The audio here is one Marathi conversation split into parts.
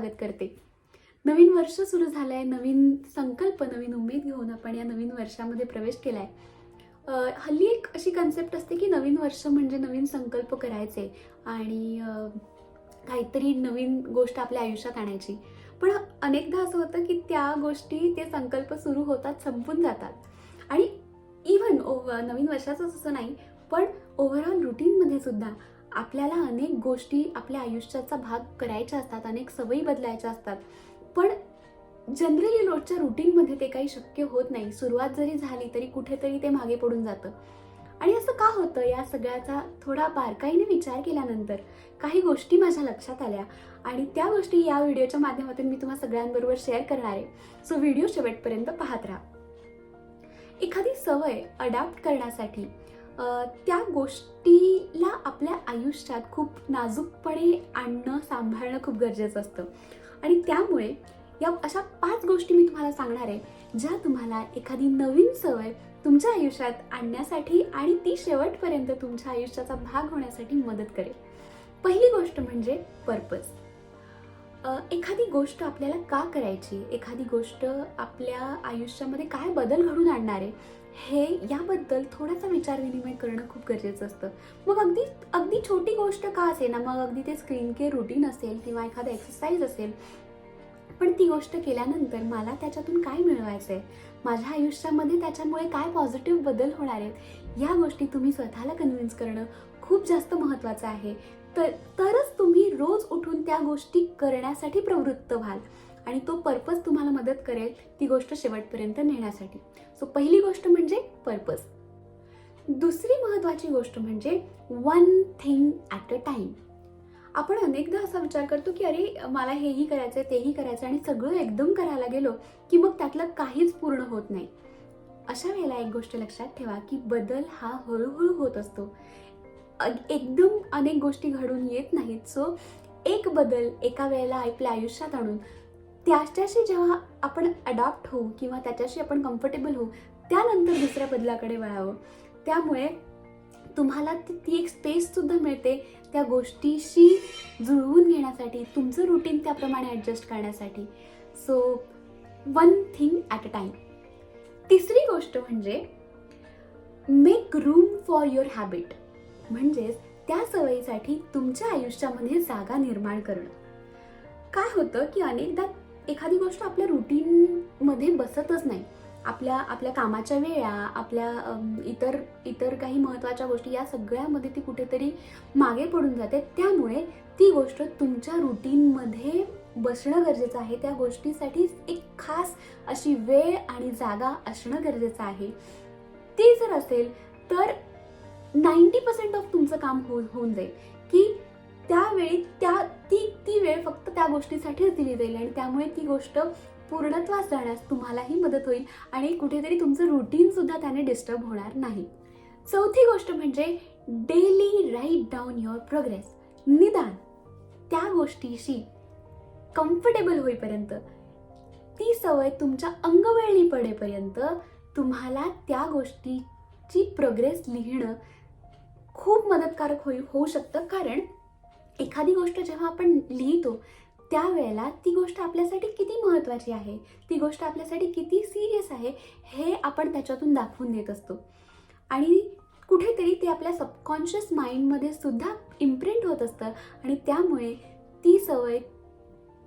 स्वागत करते. नवीन वर्ष सुरू झालंय, नवीन संकल्प, नवीन उमेद घेऊन आपण या नवीन वर्षामध्ये प्रवेश केलाय. हल्ली एक अशी कन्सेप्ट असते की नवीन वर्ष म्हणजे नवीन संकल्प करायचे आणि काहीतरी नवीन गोष्ट आपल्या आयुष्यात आणायची. पण अनेकदा असं होतं की त्या गोष्टी, ते संकल्प सुरू होतात, संपून जातात. आणि इव्हन नवीन वर्षाचंच असं नाही, पण ओव्हरऑल रुटीनमध्ये सुद्धा आपल्याला अनेक गोष्टी आपल्या आयुष्याचा भाग करायच्या असतात, अनेक सवयी बदलायच्या असतात. पण जनरली रोजच्या रुटीनमध्ये ते काही शक्य होत नाही. सुरुवात जरी झाली तरी कुठेतरी ते मागे पडून जातं. आणि असं का होतं, या सगळ्याचा थोडा बारकाईने विचार केल्यानंतर काही गोष्टी माझ्या लक्षात आल्या आणि त्या गोष्टी या व्हिडिओच्या माध्यमातून मी तुम्हा सगळ्यांबरोबर शेअर करणार आहे. सो व्हिडिओ शेवटपर्यंत पाहत राहा. एखादी सवय अडॉप्ट करण्यासाठी त्या गोष्टीला आपल्या आयुष्यात खूप नाजूकपणे आणणं, सांभाळणं खूप गरजेचं असतं. आणि त्यामुळे या अशा 5 गोष्टी मी तुम्हाला सांगणार आहे, ज्या तुम्हाला एखादी नवीन सवय तुमच्या आयुष्यात आणण्यासाठी आणि ती शेवटपर्यंत तुमच्या आयुष्याचा भाग होण्यासाठी मदत करेल. पहिली गोष्ट म्हणजे पर्पज. एखादी गोष्ट आपल्याला का करायची, एखादी गोष्ट आपल्या आयुष्यामध्ये काय बदल घडून आणणार आहे, हे याबद्दल थोडासा विचार विनिमय करणं खूप गरजेचं असतं. मग अगदी छोटी गोष्ट का असेल ना, मग अगदी ते स्क्रीन केअर रुटीन असेल किंवा एखादा एक्सरसाइज असेल, पण ती गोष्ट केल्यानंतर मला त्याच्यातून काय मिळवायचं आहे, माझ्या आयुष्यामध्ये त्याच्यामुळे काय पॉझिटिव्ह बदल होणार आहेत, या गोष्टी तुम्ही स्वतःला कन्व्हिन्स करणं खूप जास्त महत्त्वाचं आहे. तरच तुम्ही रोज उठून त्या गोष्टी करण्यासाठी प्रवृत्त व्हाल आणि तो पर्पज तुम्हाला मदत करेल ती गोष्ट शेवटपर्यंत नेण्यासाठी. सो पहिली गोष्ट म्हणजे पर्पज. दुसरी महत्त्वाची गोष्ट म्हणजे one thing at a time. आपण अनेकदा असा विचार करतो की अरे मला हेही करायचं आहे, तेही करायचं, आणि सगळं एकदम करायला गेलो की मग त्यातलं काहीच पूर्ण होत नाही. अशा वेळेला एक गोष्ट लक्षात ठेवा की बदल हा हळूहळू होत असतो. एकदम अनेक गोष्टी घडून येत नाहीत. सो एक बदल एका वेळेला आपल्या आयुष्यात आणून त्याच्याशी जेव्हा आपण अडॉप्ट होऊ किंवा त्याच्याशी आपण कम्फर्टेबल होऊ, त्यानंतर दुसऱ्या बदलाकडे वळावं. त्यामुळे तुम्हाला ती एक स्पेस सुद्धा मिळते त्या गोष्टीशी जुळवून घेण्यासाठी, तुमचं रुटीन त्याप्रमाणे ॲडजस्ट करण्यासाठी. So one thing at a time. तिसरी गोष्ट म्हणजे make room for your habit. म्हणजेच त्या सवयीसाठी तुमच्या आयुष्यामध्ये जागा निर्माण करणं. काय होतं की अनेकदा एखादी गोष्ट आपल्या रुटीनमध्ये बसतच नाही. आपल्या कामाच्या वेळा, आपल्या इतर काही महत्त्वाच्या गोष्टी, या सगळ्यामध्ये ती कुठेतरी मागे पडून जाते. त्यामुळे ती गोष्ट तुमच्या रुटीनमध्ये बसणं गरजेचं आहे. त्या गोष्टीसाठी एक खास अशी वेळ आणि जागा असणं गरजेचं आहे. ती जर असेल तर 90% ऑफ तुमचं काम होऊन जाईल की त्यावेळी ती वेळ फक्त त्या गोष्टीसाठीच दिली जाईल आणि त्यामुळे ती गोष्ट पूर्णत्वास जाण्यास तुम्हालाही मदत होईल आणि कुठेतरी तुमचं रुटीन सुद्धा त्याने डिस्टर्ब होणार नाही. चौथी गोष्ट म्हणजे daily write down your progress. निदान त्या गोष्टीशी कम्फर्टेबल होईपर्यंत, ती सवय तुमच्या अंगवळणी पडेपर्यंत तुम्हाला त्या गोष्टीची प्रोग्रेस लिहिणं खूप मदतकारक होऊ शकतं. कारण एखादी गोष्ट जेव्हा आपण लिहितो त्यावेळेला ती गोष्ट आपल्यासाठी किती महत्त्वाची आहे, ती गोष्ट आपल्यासाठी किती सिरियस आहे, हे आपण त्याच्यातून दाखवून देत असतो. आणि कुठेतरी ते आपल्या सबकॉन्शियस माइंडमध्ये सुद्धा इम्प्रिंट होत असतं आणि त्यामुळे ती सवय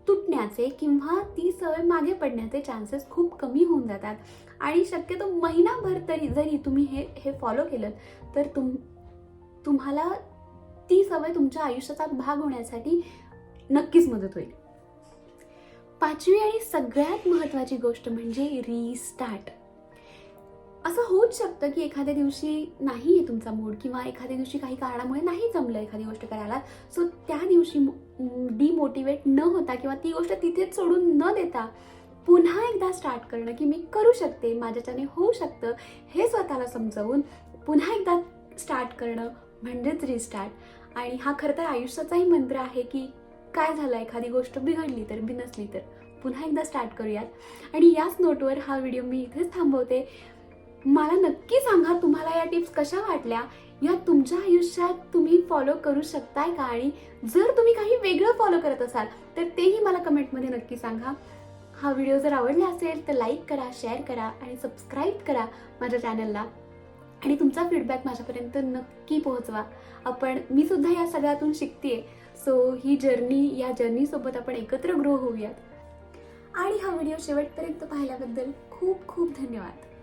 तुटण्याचे किंवा ती सवय मागे पडण्याचे चान्सेस खूप कमी होऊन जातात. आणि शक्यतो महिनाभर तरी जरी तुम्ही हे फॉलो केलं तर तुम्हाला ती सवय तुमच्या आयुष्याचा भाग होण्यासाठी नक्कीच मदत होईल. पाचवी आणि सगळ्यात महत्त्वाची गोष्ट म्हणजे रिस्टार्ट. असं होऊच शकतं की एखाद्या दिवशी नाही आहे तुमचा मूड किंवा एखाद्या दिवशी काही कारणामुळे नाही जमलं एखादी गोष्ट करायला. सो त्या दिवशी डिमोटिवेट न होता किंवा ती गोष्ट तिथेच सोडून न देता पुन्हा एकदा स्टार्ट करणं की मी करू शकते, माझ्याच्याने होऊ शकतं, हे स्वतःला समजावून पुन्हा एकदा स्टार्ट करणं म्हणजेच रिस्टार्ट. आणि हा खरं तर आयुष्याचाही मंत्र आहे की काय झालं, एखादी गोष्ट बिघडली तर, बिनसली तर पुन्हा एकदा स्टार्ट करूयात. आणि याच नोटवर हा व्हिडिओ मी इथेच थांबवते. मला नक्की सांगा तुम्हाला या टिप्स कशा वाटल्या. या तुमच्या आयुष्यात तुम्ही फॉलो करू शकताय का? आणि जर तुम्ही काही वेगळं फॉलो करत असाल तर तेही मला कमेंटमध्ये नक्की सांगा. हा व्हिडिओ जर आवडला असेल तर लाईक करा, शेअर करा आणि सबस्क्राईब करा माझ्या चॅनलला. आणि तुमचा फीडबॅक माझ्यापर्यंत नक्की पोहोचवा. मी सुद्धा या सगळ्यातून शिकतेय. सो ही या जर्नीसोबत आपण एकत्र ग्रो होऊयात. आणि हा व्हिडिओ शेवटपर्यंत पाहिल्याबद्दल खूप खूप धन्यवाद.